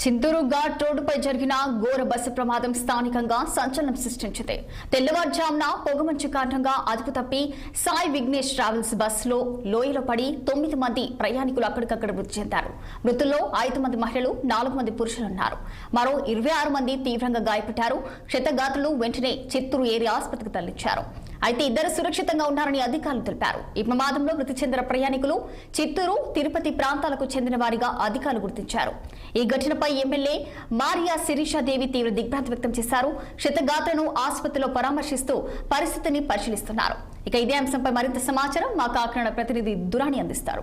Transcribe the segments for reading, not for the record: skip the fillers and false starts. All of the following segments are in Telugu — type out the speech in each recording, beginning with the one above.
చింతూరు ఘాట్ రోడ్డుపై జరిగిన ఘోర బస్సు ప్రమాదం స్థానికంగా సంచలనం సృష్టించింది. తెల్లవారుజామున పొగమంచు కారణంగా అదుపు తప్పి సాయి విఘ్నేష్ ట్రావెల్స్ బస్సులో లోయలో పడి 9 మంది ప్రయాణికులు అక్కడికక్కడ మృతి చెందారు. మృతుల్లో 5 మంది మహిళలు, 4 మంది పురుషులున్నారు. మరో 26 మంది తీవ్రంగా గాయపడ్డారు. క్షతగాత్రులు వెంటనే చిత్తూరు ఏరియా ఆసుపత్రికి తరలించారు. అయితే ఇద్దరు సురక్షితంగా ఉన్నారని అధికారులు తెలిపారు. ఈ ప్రమాదంలో మృతి చెందిన ప్రయాణికులు చిత్తూరు, తిరుపతి ప్రాంతాలకు చెందిన వారిగా అధికారులు గుర్తించారు. ఈ ఘటనపై ఎమ్మెల్యే మారియా శిరీషాదేవి తీవ్ర దిగ్భ్రాంతి వ్యక్తం చేశారు. క్షతగాత్రులను ఆసుపత్రిలో పరామర్శిస్తూ పరిస్థితిని పరిశీలిస్తున్నారు. ఇక ఇదే అంశంపై మరింత సమాచారం మా కాకినాడ ప్రతినిధి దురాని అందిస్తారు.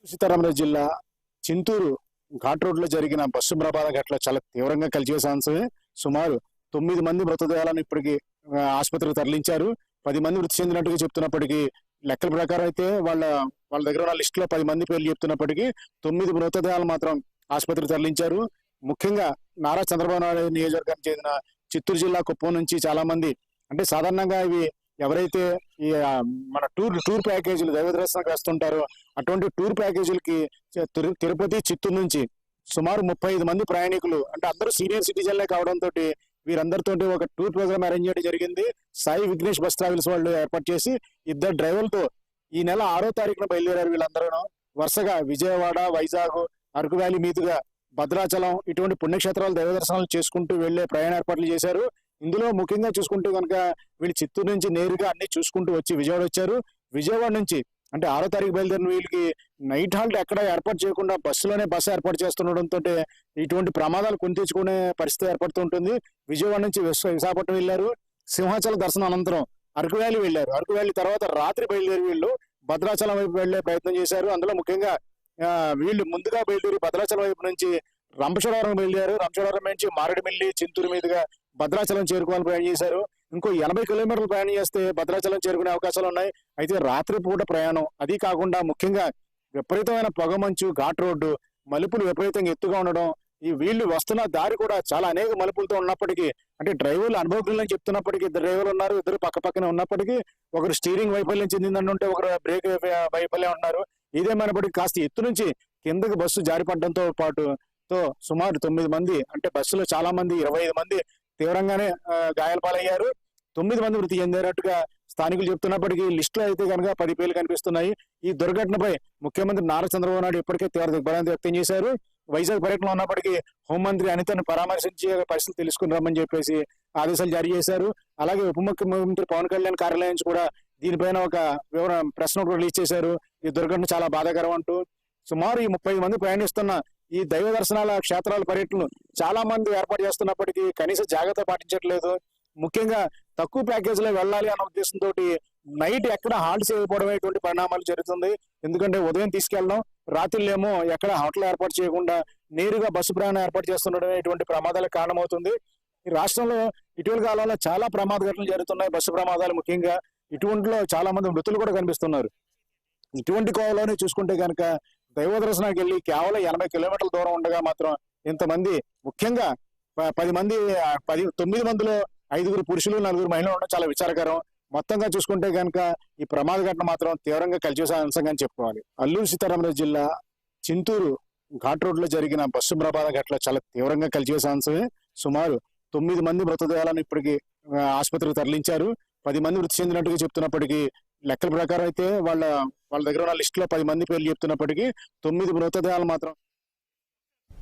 సీతారామరాజు జిల్లా చింతూరు ఘాట్ రోడ్ లో జరిగిన బస్సు ప్రమాద ఘటన చాలా తీవ్రంగా కలిసివేసే అంశమే. సుమారు 9 మంది మృతదేహాలను ఇప్పటికీ ఆసుపత్రికి తరలించారు. 10 మంది మృతి చెందినట్టుగా చెప్తున్నప్పటికీ లెక్కల ప్రకారం అయితే వాళ్ళ దగ్గర ఉన్న లిస్ట్ లో 10 మంది పేర్లు చెప్తున్నప్పటికీ 9 మృతదేహాలు మాత్రం ఆసుపత్రికి తరలించారు. ముఖ్యంగా నారా చంద్రబాబు నాయుడు నియోజకవర్గానికి చెందిన చిత్తూరు జిల్లా కుప్పం నుంచి చాలా మంది, అంటే సాధారణంగా ఇవి ఎవరైతే ఈ మన టూర్ ప్యాకేజీలు దైవ దర్శనానికి వస్తుంటారో అటువంటి టూర్ ప్యాకేజీలకి తిరుపతి, చిత్తూరు నుంచి సుమారు 35 మంది ప్రయాణికులు, అంటే అందరూ సీనియర్ సిటిజన్లే కావడంతో వీరందరితో ఒక టూర్ ప్రోగ్రామ్ అరేంజ్ చేయడం జరిగింది. సాయి విఘ్నేష్ బస్ ట్రావెల్స్ వాళ్ళు ఏర్పాటు చేసి 2 డ్రైవర్లతో ఈ నెల 6వ తారీఖున బయలుదేరారు. వీళ్ళందరూ వరుసగా విజయవాడ, వైజాగ్, అరకు వ్యాలీ మీదుగా భద్రాచలం ఇటువంటి పుణ్యక్షేత్రాలు దైవ దర్శనాలు చేసుకుంటూ వెళ్లే ప్రయాణ ఏర్పాట్లు చేశారు. ఇందులో ముఖ్యంగా చూసుకుంటే కనుక వీళ్ళు చిత్తూరు నుంచి నేరుగా అన్ని చూసుకుంటూ వచ్చి విజయవాడ వచ్చారు. విజయవాడ నుంచి అంటే 6వ తారీఖు బయలుదేరిన వీళ్ళకి నైట్ హాల్ట్ ఎక్కడ ఏర్పాటు చేయకుండా బస్సులోనే బస్సు ఏర్పాటు చేస్తుండటంతో ఇటువంటి ప్రమాదాలు కొని తెచ్చుకునే పరిస్థితి ఏర్పడుతుంటుంది. విజయవాడ నుంచి విశాఖపట్నం వెళ్లారు. సింహాచల దర్శనం అనంతరం అరకు వ్యాలీ వెళ్లారు. అరకు వ్యాలీ తర్వాత రాత్రి బయలుదేరి వీళ్ళు భద్రాచలం వైపు వెళ్లే ప్రయత్నం చేశారు. అందులో ముఖ్యంగా వీళ్ళు ముందుగా బయలుదేరి భద్రాచలం వైపు నుంచి రంపచోడవరం బయలుదేరారు. రంపచోడవరం నుంచి మారేడుమిల్లి, చింతూరు మీదుగా భద్రాచలం చేరుకోవాలని ప్రయాణం చేశారు. ఇంకో 80 కిలోమీటర్లు ప్రయాణం చేస్తే భద్రాచలం చేరుకునే అవకాశాలు ఉన్నాయి. అయితే రాత్రి పూట ప్రయాణం, అది కాకుండా ముఖ్యంగా విపరీతమైన పొగమంచు, ఘాట్ రోడ్డు, మలుపులు విపరీతంగా ఎత్తుగా ఉండడం, ఈ వీళ్ళు వస్తున్న దారి కూడా చాలా అనేక మలుపులతో ఉన్నప్పటికీ, అంటే డ్రైవర్లు అనుభవజ్ఞులని చెప్తున్నప్పటికీ 2 డ్రైవర్లు ఉన్నారు. 2 పక్కనే ఉన్నప్పటికీ ఒకరు స్టీరింగ్ వైఫల్యం చెందిందంటే ఒకరు బ్రేక్ వైఫల్యం ఉన్నారు. ఇదేమైనప్పటికీ కాస్త ఎత్తు నుంచి కిందకి బస్సు జారిపడడంతో పాటుతో సుమారు 9 మంది, అంటే బస్సులో చాలా మంది 25 మంది తీవ్రంగానే గాయాల పాలయ్యారు. 9 మంది మృతి చెందినట్టుగా స్థానికులు చెప్తున్నప్పటికీ లిస్టులో అయితే కనుక 10 పేర్లు కనిపిస్తున్నాయి. ఈ దుర్ఘటనపై ముఖ్యమంత్రి నారా చంద్రబాబు నాయుడు ఇప్పటికే తీవ్ర దిగ్భ్రాంతి వ్యక్తం చేశారు. వైజాగ్ పర్యటనలో ఉన్నప్పటికీ హోంమంత్రి అనితను పరామర్శించి పరిస్థితులు తెలుసుకుని రమ్మని చెప్పేసి ఆదేశాలు జారీ చేశారు. అలాగే ఉప ముఖ్యమంత్రి పవన్ కళ్యాణ్ కార్యాలయం నుంచి కూడా దీనిపైన ఒక ప్రెస్ నోట్ రిలీజ్ చేశారు. ఈ దుర్ఘటన చాలా బాధాకరం అంటూ. సుమారు ఈ 30 మంది ప్రయాణిస్తున్న ఈ దైవ దర్శనాల క్షేత్రాల పర్యటనలు చాలా మంది ఏర్పాటు చేస్తున్నప్పటికీ కనీస జాగ్రత్త పాటించట్లేదు. ముఖ్యంగా తక్కువ ప్యాకేజీలో వెళ్ళాలి అన్న ఉద్దేశంతో నైట్ ఎక్కడ హాల్ట్ చేయకపోవడం పరిణామాలు జరుగుతుంది. ఎందుకంటే ఉదయం తీసుకెళ్ళడం, రాత్రులేమో ఎక్కడ హోటల్ ఏర్పాటు చేయకుండా నేరుగా బస్సు ప్రయాణం ఏర్పాటు చేస్తుండడం ఇటువంటి ప్రమాదాలకు కారణమవుతుంది. ఈ రాష్ట్రంలో ఇటీవల కాలంలో చాలా ప్రమాద ఘటనలు జరుగుతున్నాయి. బస్సు ప్రమాదాలు ముఖ్యంగా ఇటువంటిలో చాలా మంది మృతులు కూడా కనిపిస్తున్నారు. ఇటువంటి కోవలోనే చూసుకుంటే కనుక దైవ దర్శనానికి వెళ్ళి కేవలం 80 కిలోమీటర్ల దూరం ఉండగా మాత్రం ఇంతమంది, ముఖ్యంగా 9 మందిలో 5 పురుషులు, 4 మహిళలు ఉండడం చాలా విచారకరం. మొత్తంగా చూసుకుంటే కనుక ఈ ప్రమాద ఘటన మాత్రం తీవ్రంగా కలిసివేసే అంశంగా చెప్పుకోవాలి. అల్లూరు సీతారామరాజు జిల్లా చింతూరు ఘాట్ రోడ్ లో జరిగిన బస్సు ప్రమాద ఘటన చాలా తీవ్రంగా కలిసివేసే అంశమే. సుమారు 9 మంది మృతదేహాలను ఇప్పటికీ ఆసుపత్రికి తరలించారు. 10 మంది మృతి చెందినట్టుగా చెప్తున్నప్పటికీ లెక్కల ప్రకారం అయితే వాళ్ళ దగ్గర ఉన్న లిస్ట్ లో 10 మంది పేర్లు చెప్తున్నప్పటికీ 9 మృతదేహాలు మాత్రం